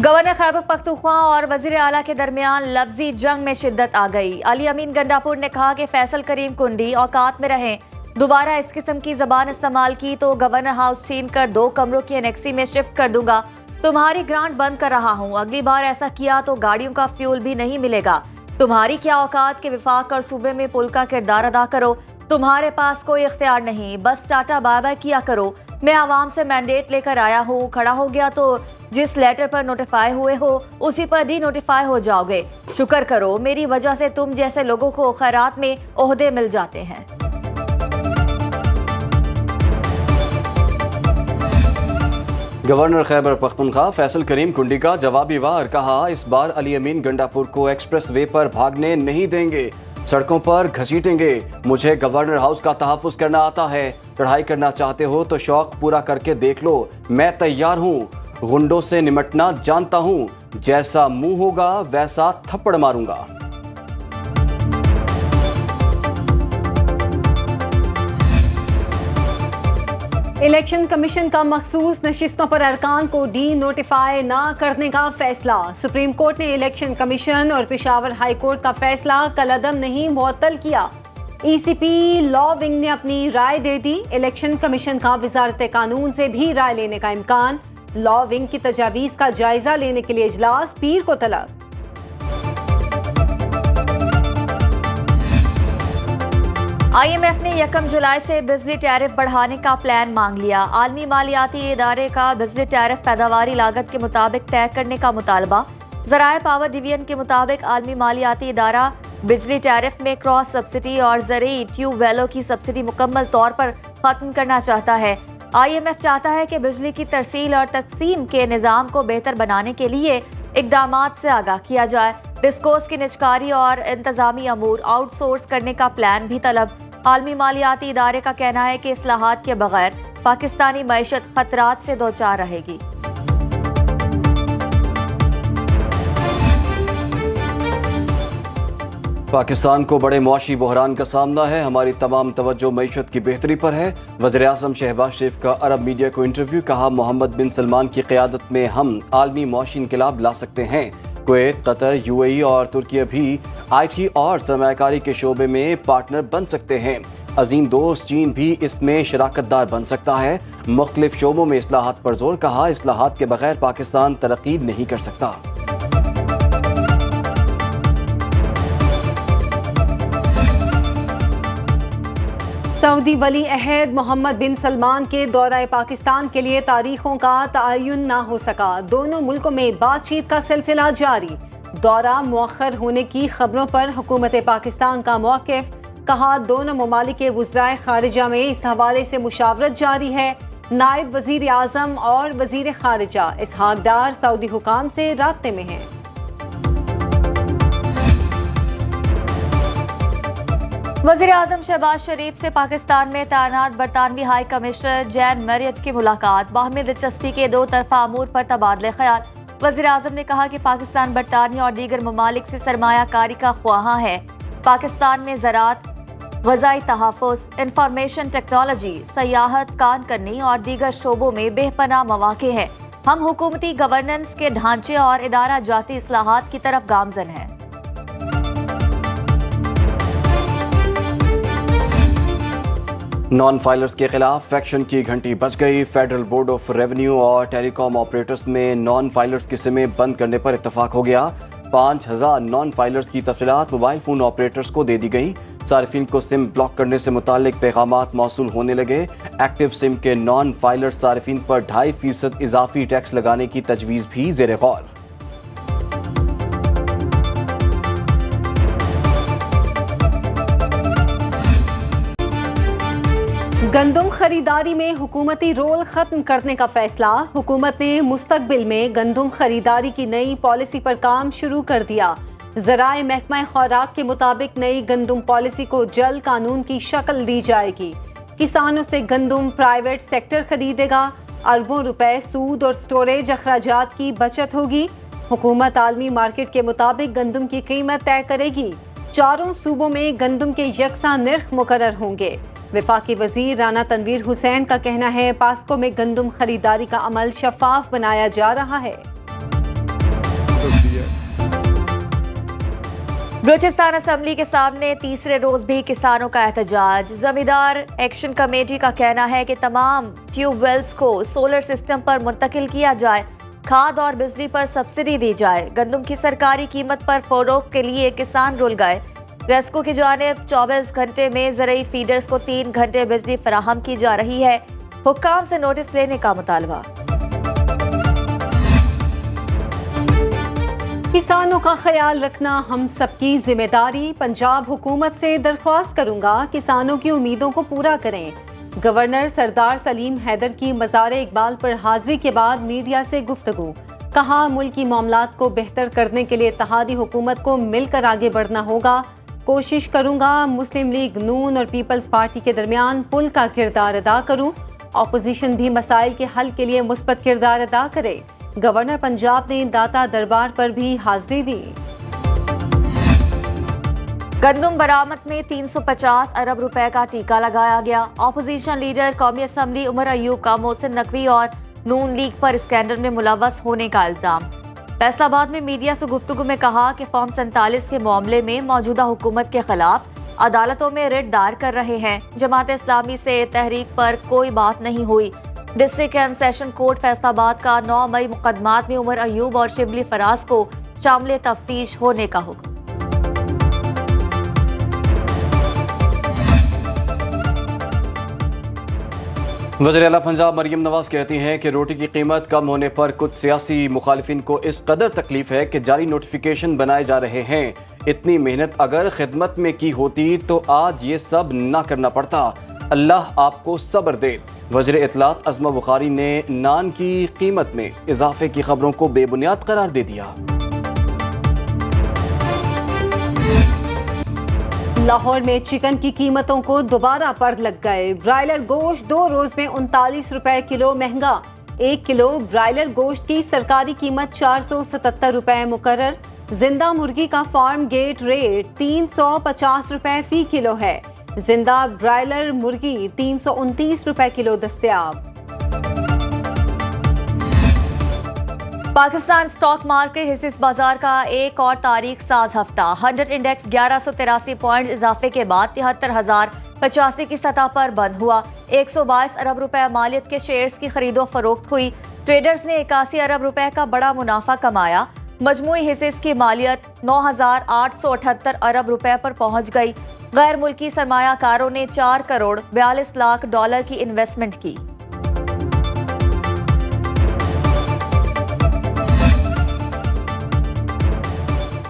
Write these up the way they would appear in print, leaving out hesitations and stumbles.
Governor Khyber Pakhtunkhwa और वजीर आला के दरमियान लफ्जी जंग में शिद्दत आ गई। अली अमीन गंडापुर ने कहा कि फैसल करीम कुंडी औकात में रहें, दोबारा इस किस्म की जबान इस्तेमाल की तो गवर्नर हाउस छीन कर 2 कमरों की एनेक्सी में शिफ्ट कर दूंगा। तुम्हारी ग्रांट बंद कर रहा हूँ, अगली बार ऐसा किया तो गाड़ियों का फ्यूल भी नहीं मिलेगा। तुम्हारी क्या औकात के विफाक और सूबे में पुल का किरदार अदा करो। तुम्हारे पास कोई इख्तियार नहीं, बस टाटा बाय बाय किया करो। मैं आवाम से मैंडेट लेकर आया हूँ, खड़ा हो गया तो जिस लेटर पर नोटिफाई हुए हो उसी पर डी नोटिफाई हो जाओगे। शुक्र करो, मेरी वजह से तुम जैसे लोगों को खैरात में ओहदे मिल जाते हैं। गवर्नर खैबर पख्तूनख्वा फैसल करीम कुंडी का जवाबी वार, कहा इस बार अली अमीन गंडापुर को एक्सप्रेस वे पर भागने नहीं देंगे, सड़कों पर घसीटेंगे। मुझे गवर्नर हाउस का तहफ़्फ़ुज़ करना आता है, लड़ाई करना चाहते हो तो शौक पूरा करके देख लो, मैं तैयार हूँ। गुंडों से निमटना जानता हूँ, जैसा मुंह होगा वैसा थप्पड़ मारूंगा। इलेक्शन कमीशन का मखसूस नशिस्तों पर अरकान को डी नोटिफाई ना करने का फैसला। सुप्रीम कोर्ट ने इलेक्शन कमीशन और पेशावर हाई कोर्ट का फैसला कलअदम नहीं मुअत्तल किया। ईसीपी लॉ विंग ने अपनी राय दे दी। इलेक्शन कमीशन का वजारत कानून से भी राय लेने का इम्कान। लॉ विंग की तजावीज़ का जायजा लेने के लिए इजलास पीर को तलब। IMF ने 1 जुलाई से बिजली टैरिफ बढ़ाने का प्लान मांग लिया। आलमी मालियाती इदारे का बिजली टैरिफ पैदावारी लागत के मुताबिक तय करने का मुतालबा। ज़राए पावर डिवीजन के मुताबिक आलमी मालियाती इदारा बिजली टैरिफ में क्रॉस सब्सिडी और ज़रूरी ट्यूबवेलों की सब्सिडी मुकम्मल तौर पर खत्म करना चाहता है। IMF चाहता है कि बिजली की तरसील और तकसीम के निज़ाम को बेहतर बनाने के लिए इक़दामात से आगाह किया जाए। डिस्कोस की निजकारी और इंतजामी अमूर आउटसोर्स करने का प्लान भी तलब। आलमी मालियाती इदारे का कहना है कि इस्लाहात के बगैर पाकिस्तानी मईशत खतरात से दोचार रहेगी। पाकिस्तान को बड़े मुआशी बहरान का सामना है, हमारी तमाम तवज्जो मईशत की बेहतरी पर है। वज़ीर आज़म शहबाज शरीफ का अरब मीडिया को इंटरव्यू, कहा मोहम्मद बिन सलमान की क़यादत में हम आलमी मुआशी इनकलाब ला सकते हैं। कुवैत, कतर, UAE और तुर्की भी IT और सरमायाकारी के शोबे में पार्टनर बन सकते हैं। अजीम दोस्त चीन भी इसमें शराकतदार बन सकता है। मुख्तलिफ शोबों में इस्लाहात पर जोर, कहा इस्लाहात के बगैर पाकिस्तान तरक्की नहीं कर सकता। सऊदी वली अहद मोहम्मद बिन सलमान के दौरा पाकिस्तान के लिए तारीखों का तयन ना हो सका। दोनों मुल्कों में बातचीत का सिलसिला जारी। दौरा मुअख्खर होने की खबरों पर हुकूमत पाकिस्तान का मौक़िफ़, कहा दोनों ममालिक के वज़राए ख़ारिजा में इस हवाले से मुशावरत जारी है। नायब वज़ीर आज़म और वज़ीर ख़ारिजा इसहाक़ डार सऊदी हुकाम से राब्ते में हैं। वज़ीर आज़म शहबाज शरीफ से पाकिस्तान में तैनात बरतानवी हाई कमिश्नर जैन मैरियट की मुलाकात। बाहमी दिलचस्पी के 2 तरफ़ा अमूर पर तबादले ख्याल। वज़ीर आज़म ने कहा कि पाकिस्तान बरतानिया और दीगर ममालिक से सरमायाकारी का ख्वाहां है। पाकिस्तान में ज़राअत, ग़ज़ाई तहफ़्फ़ुज़, इंफॉर्मेशन टेक्नोलॉजी, सयाहत, कान करनी और दीगर शोबों में बेपनाह मौक़े हैं। हम हुकूमती गवर्नेंस के ढांचे और इदारा जाती इस्लाहात की तरफ गामज़न हैं। नॉन फाइलर्स के खिलाफ फैक्शन की घंटी बज गई। फेडरल बोर्ड ऑफ रेवेन्यू और टेलीकॉम ऑपरेटर्स में नॉन फाइलर्स की सिमें बंद करने पर इत्तफाक हो गया। 5000 नॉन फाइलर्स की तफसीलात मोबाइल फ़ोन ऑपरेटर्स को दे दी गई। सार्फिन को सिम ब्लॉक करने से मुतालिक पैगामात मौसूल होने लगे। एक्टिव सिम के नॉन फाइलर्स सार्फिन पर 2.5% इजाफी टैक्स लगाने की तजवीज़ भी ज़ेरे गौर। गंदम खरीदारी में हुकूमती रोल खत्म करने का फैसला। हुकूमत ने मुस्तकबिल में गंदम खरीदारी की नई पॉलिसी पर काम शुरू कर दिया। ज़राए महकमा खुराक के मुताबिक नई गंदम पॉलिसी को जल्द कानून की शक्ल दी जाएगी। किसानों से गंदम प्राइवेट सेक्टर खरीदेगा। अरबों रुपए सूद और स्टोरेज अखराजात की बचत होगी। हुकूमत आलमी मार्केट के मुताबिक गंदम की कीमत तय करेगी। चारों सूबों में गंदम के यकसा निर्ख मुकर्रर होंगे। वफाकी वजीर राना तनवीर हुसैन का कहना है पास्को में गंदम खरीदारी का अमल शफाफ बनाया जा रहा है। बलूचिस्तान असेंबली के सामने तीसरे रोज भी किसानों का एहतजाज। जमींदार एक्शन कमेटी का कहना है कि तमाम ट्यूबवेल्स को सोलर सिस्टम पर मुंतकिल किया जाए, खाद और बिजली पर सब्सिडी दी जाए। गंदम की सरकारी कीमत पर फरोख्त के लिए किसान रुल गए। रेस्को की जानिब 24 घंटे में ज़रई फीडर्स को 3 घंटे बिजली फराहम की जा रही है। हुक्काम से नोटिस लेने का मुतालबा। किसानों का ख्याल रखना हम सबकी जिम्मेदारी। पंजाब हुकूमत से दरख्वास्त करूंगा किसानों की उम्मीदों को पूरा करें। गवर्नर सरदार सलीम हैदर की मज़ार इकबाल पर हाजिरी के बाद मीडिया से गुफ्तगू। कहा मुल्की मामलात को बेहतर करने के लिए इत्तेहादी हुकूमत को मिलकर आगे बढ़ना होगा। कोशिश करूंगा मुस्लिम लीग नून और पीपल्स पार्टी के दरमियान पुल का किरदार अदा करूं। ऑपोजिशन भी मसाइल के हल के लिए मुस्बत किरदार अदा करे। गवर्नर पंजाब ने दाता दरबार पर भी हाजिरी दी। गंदम बरामद में 350 अरब रुपए का टीका लगाया गया। ऑपोजिशन लीडर कौमी असम्बली उमर अयूब का मोहसिन नकवी और नून लीग पर स्कैंडल में मुलव्वस होने का इल्जाम। फैसलाबाद में मीडिया से गुफ्तगू में कहा कि फॉर्म 47 के मामले में मौजूदा हुकूमत के खिलाफ अदालतों में रिट दायर कर रहे हैं। जमात इस्लामी से तहरीक पर कोई बात नहीं हुई। District and session court Faisalabad का 9 मई मुकदमात में उमर अयूब और शिबली फराज को शामिल तफ्तीश होने का हुक्म। वज़ीर आला पंजाब मरियम नवाज कहती हैं कि रोटी की कीमत कम होने पर कुछ सियासी मुखालिफिन को इस कदर तकलीफ है कि जारी नोटिफिकेशन बनाए जा रहे हैं। इतनी मेहनत अगर खिदमत में की होती तो आज ये सब ना करना पड़ता। अल्लाह आपको सब्र दे। वज़ीर इत्तलात अज़मा बुखारी ने नान की कीमत में इजाफे की खबरों को बेबुनियाद करार दे दिया। लाहौर में चिकन की कीमतों को दोबारा पर लग गए। ब्रायलर गोश्त 2 रोज में 39 रुपए किलो महंगा। 1 किलो ब्रायलर गोश्त की सरकारी कीमत 477 रुपए मुकर्रर। जिंदा मुर्गी का फार्म गेट रेट 350 रुपए फी किलो है। जिंदा ब्रायलर मुर्गी 329 रुपए किलो दस्तयाब। पाकिस्तान स्टॉक मार्केट हिस्सेस बाजार का एक और तारीख साज हफ्ता। 100 इंडेक्स 1183 पॉइंट इजाफे के बाद 73,085 की सतह पर बंद हुआ। 122 अरब रुपए मालियत के शेयर्स की खरीदो फरोख्त हुई। ट्रेडर्स ने 81 अरब रुपए का बड़ा मुनाफा कमाया। मजमूई हिस्सेस की मालियत 9,878 अरब रुपए पर पहुंच गई। गैर मुल्की सरमायाकारों ने 4 करोड़ 42 लाख डॉलर की इन्वेस्टमेंट की।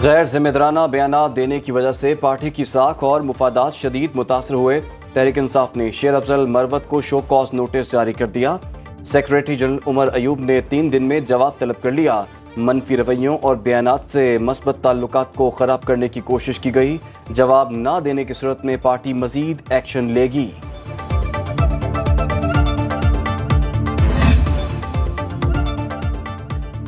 गैर जिम्मेदाराना बयानात देने की वजह से पार्टी की साख और मुफादात शदीद मुतासर हुए। तहरीक इंसाफ ने शेर अफजल मरवत को शो कॉज नोटिस जारी कर दिया। सेक्रेटरी जनरल उमर अयूब ने 3 दिन में जवाब तलब कर लिया। मनफी रवैयों और बयानात से मस्बत ताल्लुकात को खराब करने की कोशिश की गई। जवाब ना देने की सूरत में पार्टी मजीद एक्शन लेगी।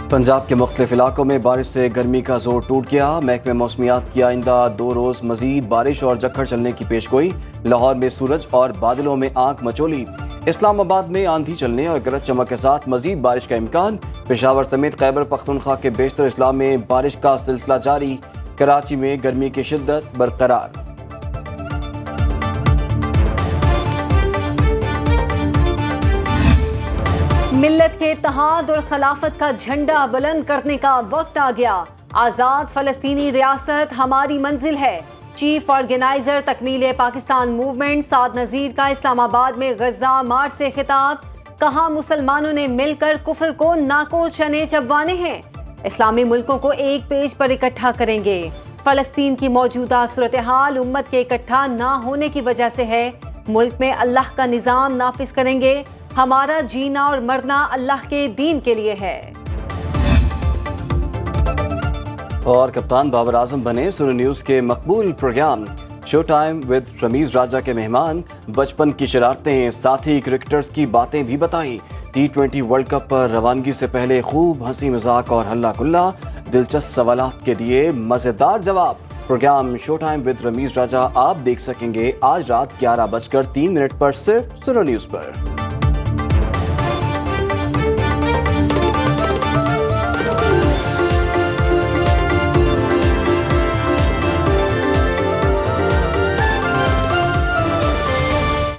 पंजाब के मुख्तलिफ इलाकों में बारिश से गर्मी का जोर टूट गया। महकमे मौसमियात की आइंदा 2 रोज मजीद बारिश और झक्खड़ चलने की पेशगोई। लाहौर में सूरज और बादलों में आंख मचोली। इस्लामाबाद में आंधी चलने और गरज चमक के साथ मजीद बारिश का इम्कान। पेशावर समेत खैबर पख्तूनख्वा के बेशतर अजला में बारिश का सिलसिला जारी। कराची में गर्मी की शिद्दत बरकरार। मिल्लत के इत्तेहाद और खिलाफत का झंडा बुलंद करने का वक्त आ गया। आज़ाद फ़लस्तीनी रियासत हमारी मंजिल है। चीफ ऑर्गेनाइजर तकमील पाकिस्तान मूवमेंट साद नज़ीर का इस्लामाबाद में गज़ा मार्च से खिताब। कहा मुसलमानों ने मिलकर कुफ्र को नाको चने चबवाने हैं। इस्लामी मुल्कों को एक पेज पर इकट्ठा करेंगे। फ़लस्तीन की मौजूदा सूरत हाल उम्मत के इकट्ठा ना होने की वजह से है। मुल्क में अल्लाह का निज़ाम नाफिज करेंगे। हमारा जीना और मरना अल्लाह के दीन के लिए है। और कप्तान बाबर आजम बने सुनो न्यूज़ के मकबूल program show time with Rameez Raja के मेहमान। बचपन की शरारतें, साथी क्रिकेटर्स की बातें भी बताई। T20 वर्ल्ड कप पर रवानगी से पहले खूब हंसी मजाक और हल्ला गुल्ला। दिलचस्प सवालात के दिए मज़ेदार जवाब। Program show time with Rameez Raja आप देख सकेंगे आज रात 11:03 पर सिर्फ सुनो न्यूज़ पर।